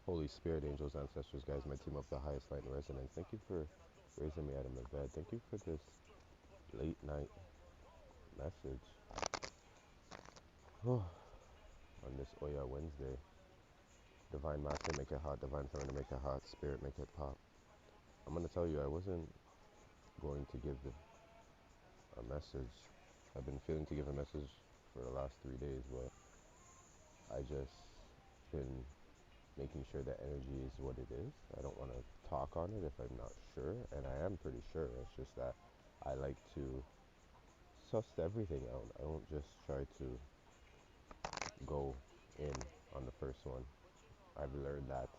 Holy Spirit, angels, ancestors, guys, my team of the highest light and resonance, thank you for raising me out of my bed. Thank you for this late night message. On this Oya Wednesday. Divine Master, make it hot. Divine Feminine, make it hot. Spirit, make it pop. I'm going to tell you, I wasn't going to give a message. I've been feeling to give a message for the last 3 days, but I just been making sure that energy is what it is. I don't want to talk on it if I'm not sure, and I am pretty sure. It's just that I like to suss everything out. I don't just try to go in on the first one. I've learned that.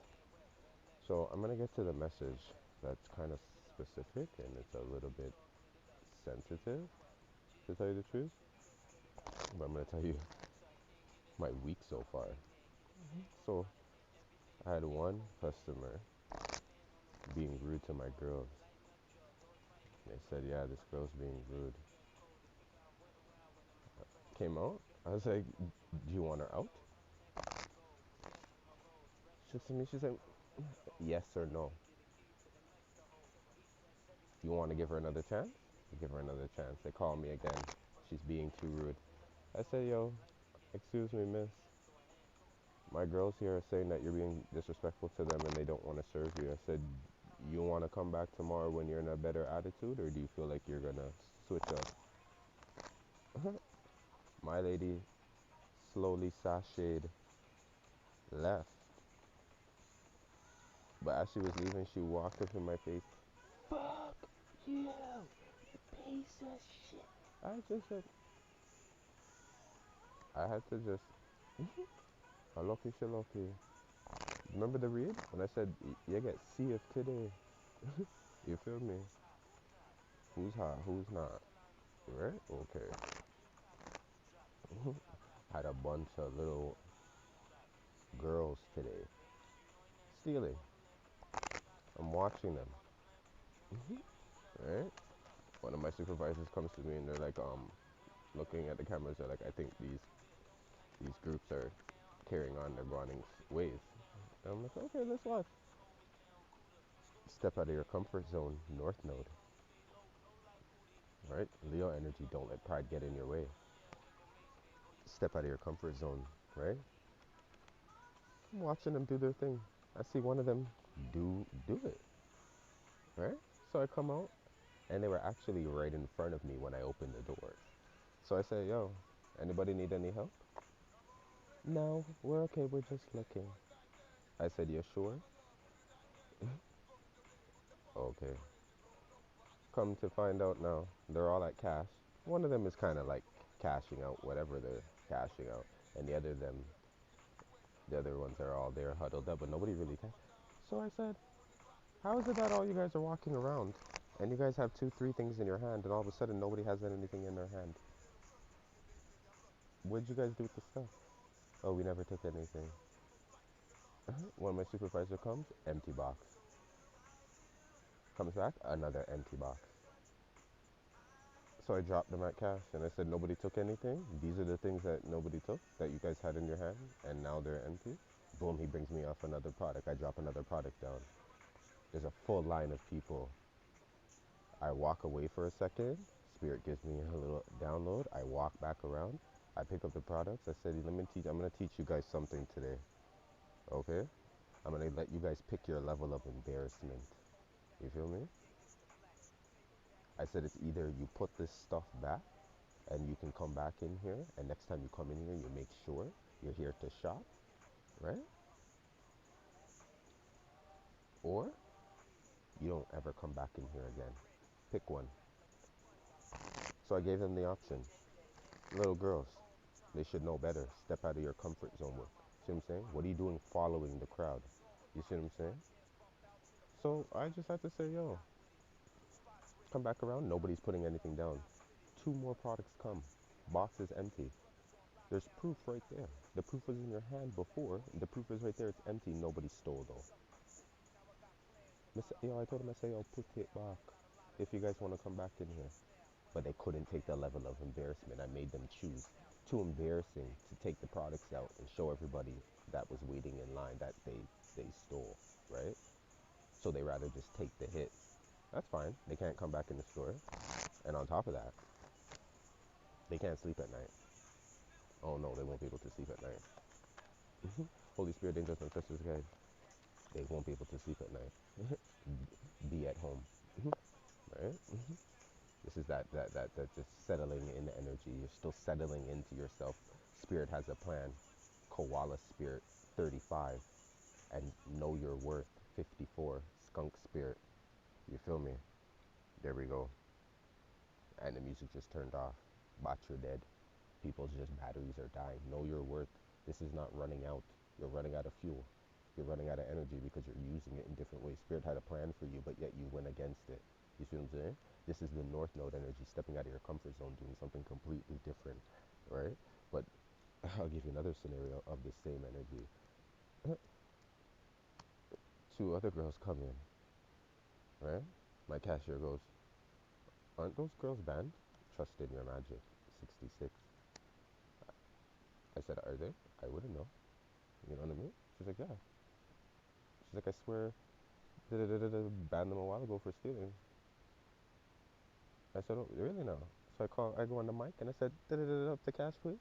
So I'm gonna get to the message that's kind of specific and it's a little bit sensitive, to tell you the truth. But I'm gonna tell you my week so far. So I had one customer being rude to my girls. They said, "Yeah, this girl's being rude." Came out. I was like, "Do you want her out?" She said to me, she said, "Yes or no. Do you want to give her another chance?" I give her another chance. They call me again. She's being too rude. I said, "Yo, excuse me, miss. My girls here are saying that you're being disrespectful to them and they don't want to serve you." I said, "You want to come back tomorrow when you're in a better attitude, or do you feel like you're going to switch up?" My lady slowly sashayed left. But as she was leaving, she walked up in my face. "Fuck you, piece of shit." I just said, I had to just, Aloki Shaloki. Remember the read? When I said, you get C of today. You feel me? Who's hot, who's not? Right? Okay. Had a bunch of little girls today stealing. I'm watching them. Right? One of my supervisors comes to me and they're like, looking at the cameras. They're like, "I think these groups are carrying on their bonding ways." And I'm like, "Okay, let's watch." Step out of your comfort zone, North Node. Right? Leo energy, don't let pride get in your way. Step out of your comfort zone, right? I'm watching them do their thing. I see one of them do it, right? So I come out, and they were actually right in front of me when I opened the door. So I say, "Yo, anybody need any help?" "No, we're okay, we're just looking." I said, "You sure?" "Okay." Come to find out now, they're all at cash. One of them is kind of like cashing out whatever they're cashing out, and the other ones are all there huddled up, but nobody really cash. So I said, "How is it that all you guys are walking around, and you guys have two, three things in your hand, and all of a sudden nobody has anything in their hand? What'd you guys do with the stuff?" "Oh, we never took anything." When my supervisor comes, empty box. Comes back, another empty box. So I dropped them at cash and I said, "Nobody took anything. These are the things that nobody took that you guys had in your hand, and now they're empty." Boom, he brings me off another product. I drop another product down. There's a full line of people. I walk away for a second. Spirit gives me a little download. I walk back around. I pick up the products. I said, I'm gonna teach you guys something today. Okay? I'm gonna let you guys pick your level of embarrassment. You feel me? I said it's either you put this stuff back and you can come back in here, and next time you come in here you make sure you're here to shop, right? Or you don't ever come back in here again. Pick one. So I gave them the option. Little girls, they should know better. Step out of your comfort zone. See what I'm saying? What are you doing following the crowd? You see what I'm saying? So I just had to say, "Yo, come back around." Nobody's putting anything down. Two more products come. Box is empty. There's proof right there. The proof was in your hand before. The proof is right there. It's empty. Nobody stole though. Yo, I told him, I say, "Yo, put it back if you guys want to come back in here." But they couldn't take the level of embarrassment. I made them choose. Too embarrassing to take the products out and show everybody that was waiting in line that they they stole, right? So they rather just take the hit. That's fine. They can't come back in the store. And on top of that, they can't sleep at night. Oh no, they won't be able to sleep at night. Holy Spirit, angels, ancestors, guys, they won't be able to sleep at night. Be at home, right? This is that just settling in energy. You're still settling into yourself. Spirit has a plan. Koala spirit, 35, and know your worth, 54. Skunk spirit, you feel me? There we go. And the music just turned off. Bot, you're dead. People's just batteries are dying. Know your worth. This is not running out. You're running out of fuel. You're running out of energy because you're using it in different ways. Spirit had a plan for you, but yet you went against it. You see what I'm saying? This is the North Node energy, stepping out of your comfort zone, doing something completely different, right? But I'll give you another scenario of the same energy. Two other girls come in, right? My cashier goes, aren't those girls banned? Trust in your magic, 66. I said, are they? I wouldn't know. You know what I mean? She's like, yeah. She's like, I swear, banned them a while ago for stealing. I said, oh, really now? So I go on the mic and I said, up the cash, please.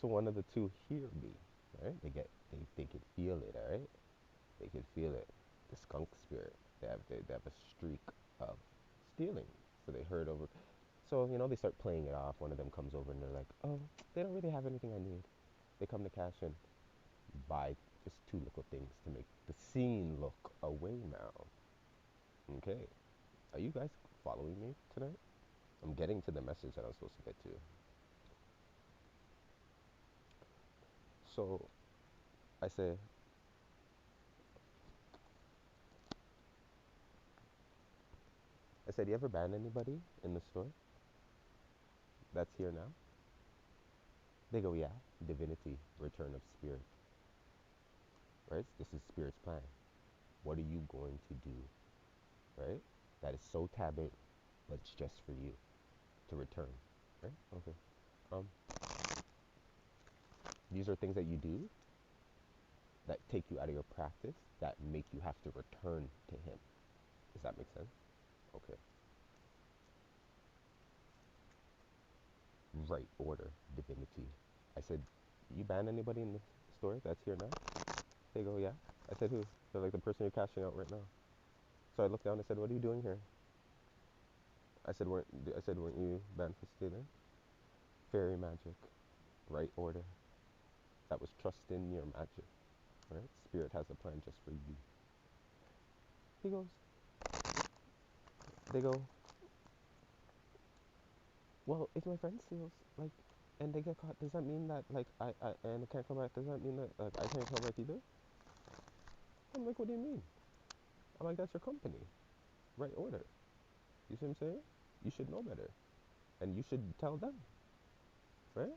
So one of the two hear me, right? They can feel it, all right? They can feel it. The skunk spirit. They have a streak of stealing. So they heard over. So, they start playing it off. One of them comes over and they're like, oh, they don't really have anything I need. They come to cash and buy just two little things to make the scene look away now. Okay. Are you guys following me tonight? I'm getting to the message that I'm supposed to get to. So I said, you ever ban anybody in the store that's here now? They go, yeah, divinity, return of spirit, right? This is spirit's plan. What are you going to do, right? That is so taboo, but it's just for you to return, right? Okay. Um, these are things that you do that take you out of your practice that make you have to return to him. Does that make sense? Okay. Right order, divinity. I said, you ban anybody in the store that's here now? They go, yeah. I said, who? They're like, the person you're cashing out right now. So I looked down and said, what are you doing here? Weren't you banned for stealing? Fairy magic, right order. That was trust in your magic, right? Spirit has a plan just for you. He goes, they go, well, if my friend steals, like, and they get caught, does that mean that, like, and I can't come back? Does that mean that, like, I can't come back either? I'm like, what do you mean? I'm like, that's your company, right order. You see what I'm saying? You should know better, and you should tell them, right?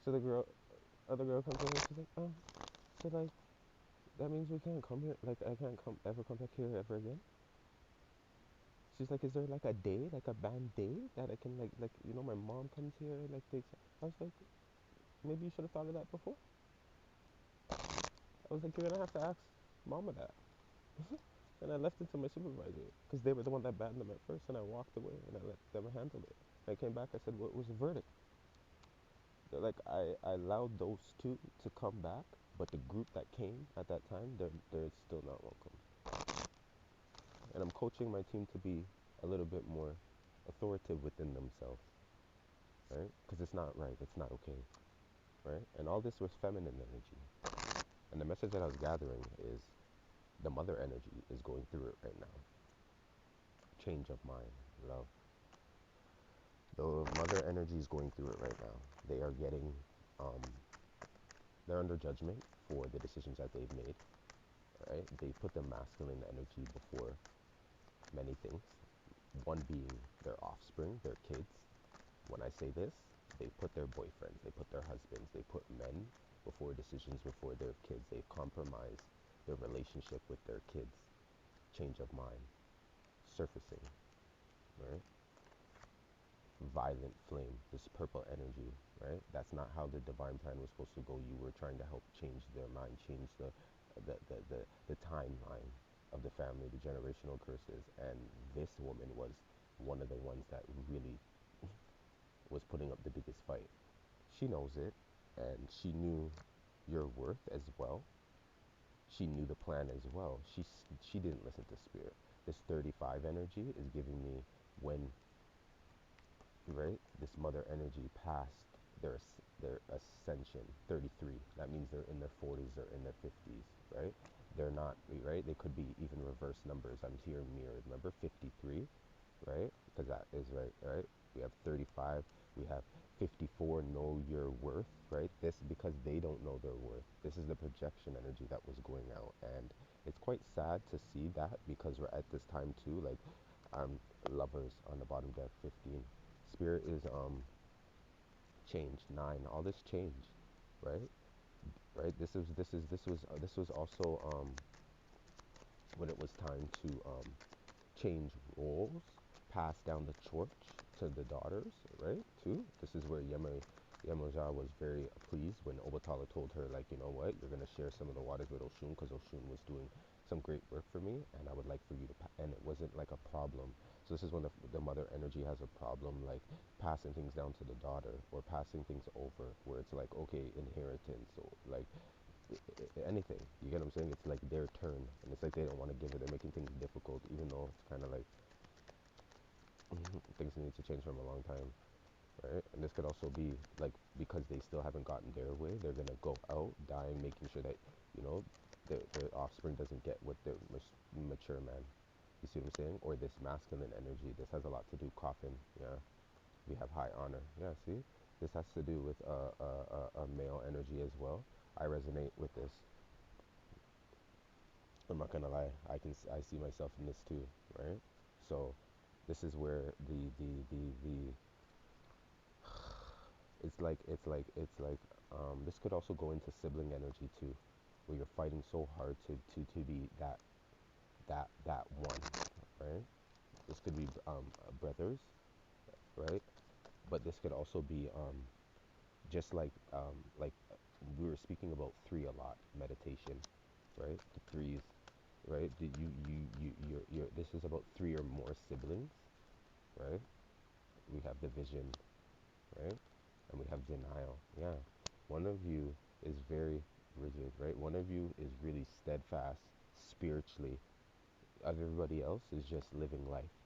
So other girl comes over, she's like, oh, so like, that means we can't come here, like, I can't ever come back here ever again? She's like, is there like a day, like a band day that I can like, my mom comes here, like, I was like, maybe you should have thought of that before. I was like, you're gonna have to ask mama that. And I left it to my supervisor, because they were the one that banned them at first, and I walked away, and I let them handle it. I came back, I said, what was the verdict? They're like, I allowed those two to come back, but the group that came at that time, they're still not welcome. And I'm coaching my team to be a little bit more authoritative within themselves, right? Because it's not right, it's not okay, right? And all this was feminine energy. And the message that I was gathering is the mother energy is going through it right now. Change of mind, love. The mother energy is going through it right now. They are getting, they're under judgment for the decisions that they've made, right? They put the masculine energy before many things. One being their offspring, their kids. When I say this, they put their boyfriends, they put their husbands, they put men before decisions, before their kids. They've compromised their relationship with their kids. Change of mind, surfacing, right? violent flame, this purple energy, right? That's not how the divine plan was supposed to go. You were trying to help change their mind, change the timeline of the family, the generational curses. And this woman was one of the ones that really was putting up the biggest fight. She knows it, and she knew your worth as well. She knew the plan as well. She didn't listen to spirit. This 35 energy is giving me when, right, this mother energy passed their ascension, 33. That means they're in their 40s or in their 50s, right? They're not, right? They could be even reverse numbers. I'm here mirrored. Remember 53, right? Because that is right? We have 35, we have 54, know your worth, right? This, because they don't know their worth. This is the projection energy that was going out. And it's quite sad to see that, because we're at this time too, like, lovers on the bottom deck, 15. Spirit is change, 9. All this change, right? Right? This was also when it was time to change roles, pass down the torch to the daughters, right? Too. This is where Yemoja was very pleased when Obatala told her, like, you know what, you're gonna share some of the waters with Oshun, because Oshun was doing some great work for me, and I would like for you to, and it wasn't like a problem. So this is when the mother energy has a problem, like passing things down to the daughter, or passing things over, where it's like, okay, inheritance, or like anything. You get what I'm saying? It's like their turn, and it's like they don't want to give it. They're making things difficult, even though it's kind of like things need to change from a long time, right? And this could also be like, because they still haven't gotten their way, they're gonna go out dying, making sure that, you know, their offspring doesn't get what their mature man. You see what I'm saying? Or this masculine energy. This has a lot to do. Coffin, yeah. We have high honor. Yeah. See, this has to do with a male energy as well. I resonate with this. I'm not gonna lie. I see myself in this too, right? So this is where the this could also go into sibling energy too, where you're fighting so hard to be that one, right? This could be brothers, right? But this could also be just like we were speaking about three a lot, meditation, right? The threes, right? You're this is about three or more siblings, right? We have division, right? And we have denial. Yeah. One of you is very rigid, right? One of you is really steadfast spiritually. Everybody else is just living life,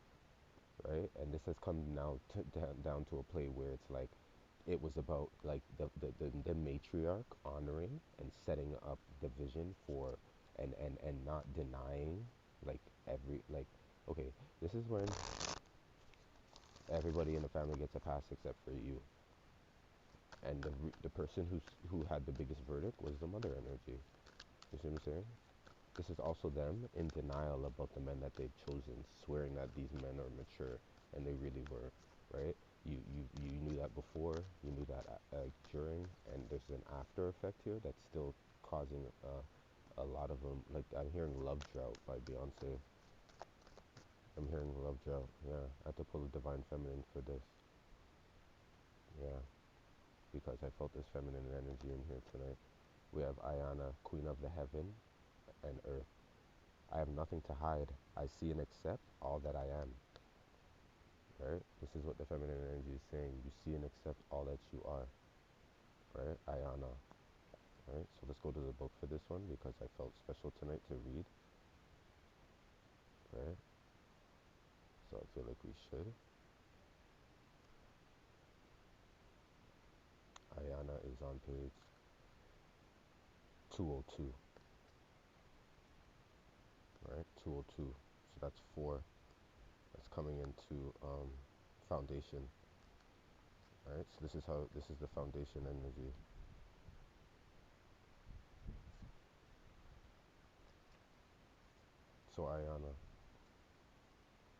right? And this has come now down to a play where it's like, it was about like the matriarch honoring and setting up the vision for, and not denying, like, okay, this is when everybody in the family gets a pass except for you. And the person who had the biggest verdict was the mother energy. You see what I'm saying? This is also them in denial about the men that they've chosen, swearing that these men are mature, and they really were, right? You knew that before, you knew that during, and there's an after effect here that's still causing a lot of them. Like, I'm hearing Love Drought by Beyonce. I'm hearing Love Drought. Yeah, I have to pull a divine feminine for this. Yeah, because I felt this feminine energy in here tonight. We have Ayana, Queen of the Heaven and Earth. I have nothing to hide. I see and accept all that I am. Right? This is what the feminine energy is saying. You see and accept all that you are. Right? Ayana. Right? So let's go to the book for this one, because I felt special tonight to read. Right? So I feel like we should. Ayana is on page 202. Right? 202. So that's 4. That's coming into foundation. Right? So this is the foundation energy. So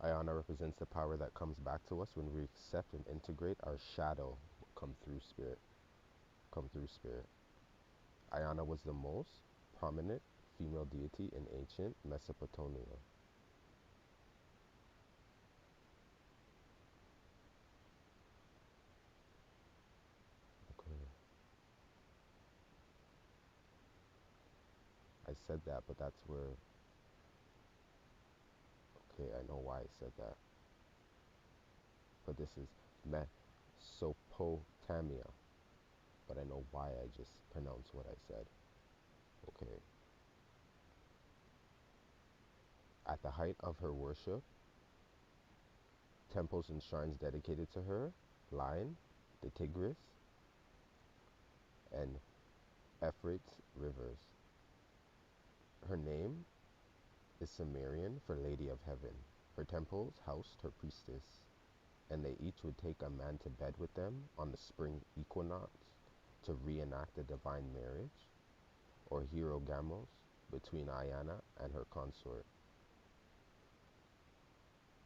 Ayana represents the power that comes back to us when we accept and integrate our shadow. Come through spirit. Come through spirit. Ayana was the most prominent female deity in ancient Mesopotamia. said that, but that's where, okay, I know why I said that. But this is Mesopotamia. But I know why I just pronounced what I said. Okay. At the height of her worship, temples and shrines dedicated to her line the Tigris and Euphrates rivers. Her name is Sumerian for Lady of Heaven. Her temples housed her priestess, and they each would take a man to bed with them on the spring equinox to reenact a divine marriage, or hero gamos, between Ayana and her consort,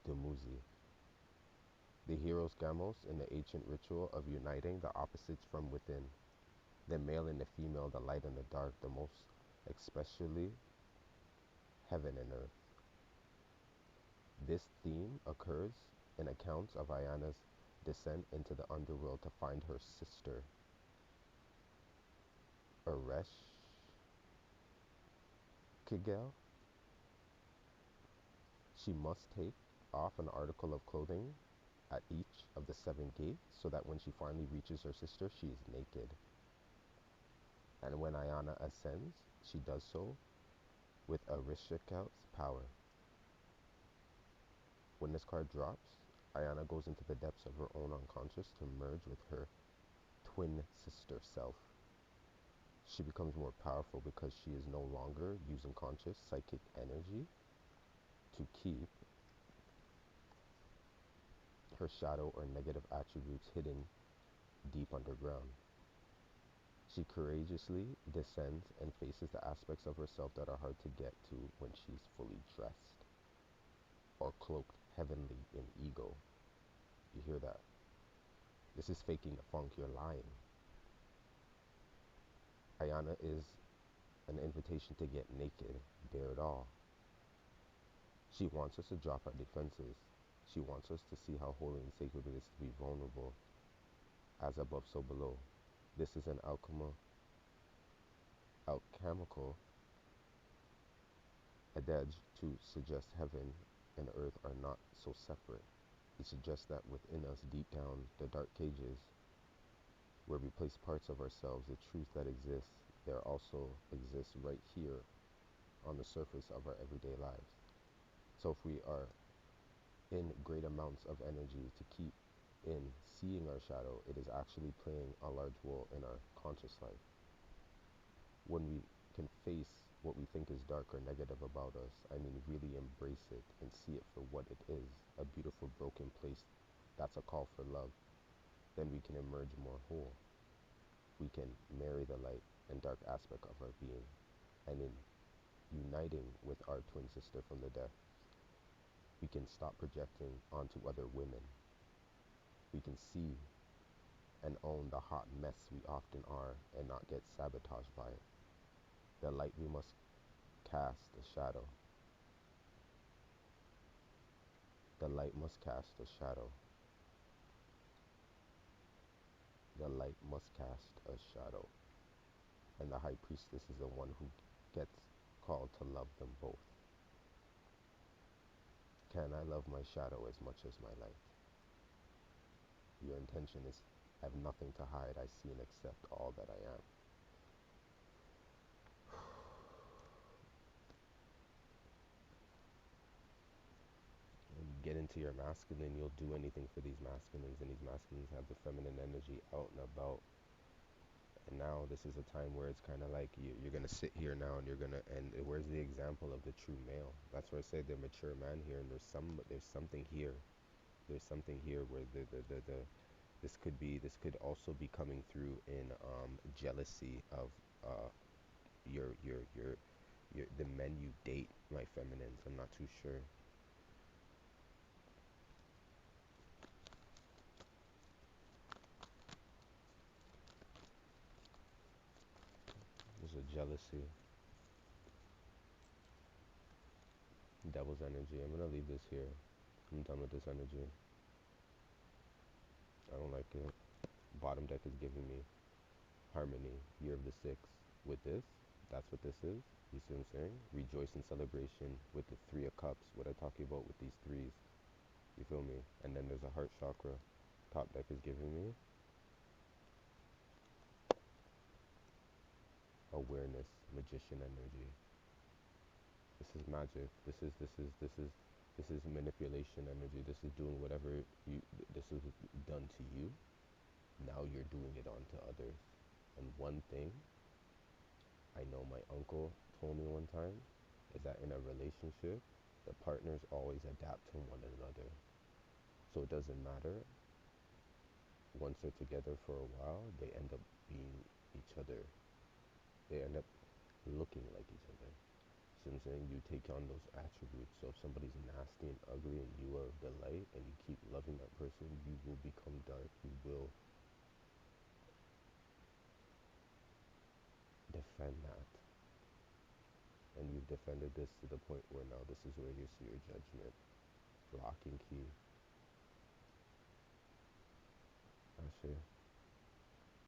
Dumuzi. The hero's gamos in the ancient ritual of uniting the opposites from within, the male and the female, the light and the dark, the most especially heaven and earth. This theme occurs in accounts of Ayana's descent into the underworld to find her sister, Ereshkigal. She must take off an article of clothing at each of the 7 gates so that when she finally reaches her sister, she is naked. And when Ayana ascends, she does so with Ereshkigal's power. When this card drops, Ayana goes into the depths of her own unconscious to merge with her twin sister self. She becomes more powerful because she is no longer using conscious psychic energy to keep her shadow or negative attributes hidden deep underground. She courageously descends and faces the aspects of herself that are hard to get to when she's fully dressed or cloaked heavenly in ego. You hear that? This is faking the funk, you're lying. Ayana is an invitation to get naked, bare it all. She wants us to drop our defenses. She wants us to see how holy and sacred it is to be vulnerable. As above, so below. This is an alchemical adage to suggest heaven and earth are not so separate. It suggests that within us, deep down, the dark cages, where we place parts of ourselves, the truth that exists, there also exists right here on the surface of our everyday lives. So if we are in great amounts of energy to keep in seeing our shadow, it is actually playing a large role in our conscious life. When we can face what we think is dark or negative about us, I mean really embrace it and see it for what it is, a beautiful broken place that's a call for love, then we can emerge more whole. We can marry the light and dark aspect of our being, and in uniting with our twin sister from the depths, we can stop projecting onto other women. We can see and own the hot mess we often are and not get sabotaged by it. The light we must cast the shadow. The light must cast a shadow. The light must cast a shadow. And the high priestess is the one who gets called to love them both. Can I love my shadow as much as my light? Your intention is, I have nothing to hide, I see and accept all that I am. When you get into your masculine, you'll do anything for these masculines, and these masculines have the feminine energy out and about. And now this is a time where it's kind of like you're going to sit here now and and where's the example of the true male? That's where I say the mature man here, and there's something here. There's something here where this could also be coming through in jealousy of your the men you date, my feminines. I'm not too sure. There's a jealousy. Devil's energy. I'm gonna leave this here. I'm done with this energy. I don't like it. Bottom deck is giving me harmony. Year of the 6 with this. That's what this is. You see what I'm saying? Rejoice in celebration with the Three of Cups. What I talking about with these threes. You feel me? And then there's a heart chakra. Top deck is giving me awareness, magician energy. This is magic. This is manipulation energy. This is doing whatever you this is done to you. Now you're doing it on to others. And one thing I know my uncle told me one time is that in a relationship, the partners always adapt to one another. So it doesn't matter. Once they're together for a while, they end up being each other. They end up looking like each other. So I'm saying you take on those attributes. So if somebody's nasty and ugly and you are the light and you keep loving that person, you will become dark. You will defend that. And you've defended this to the point where now this is where you see your judgment. Lock and key. Ashe.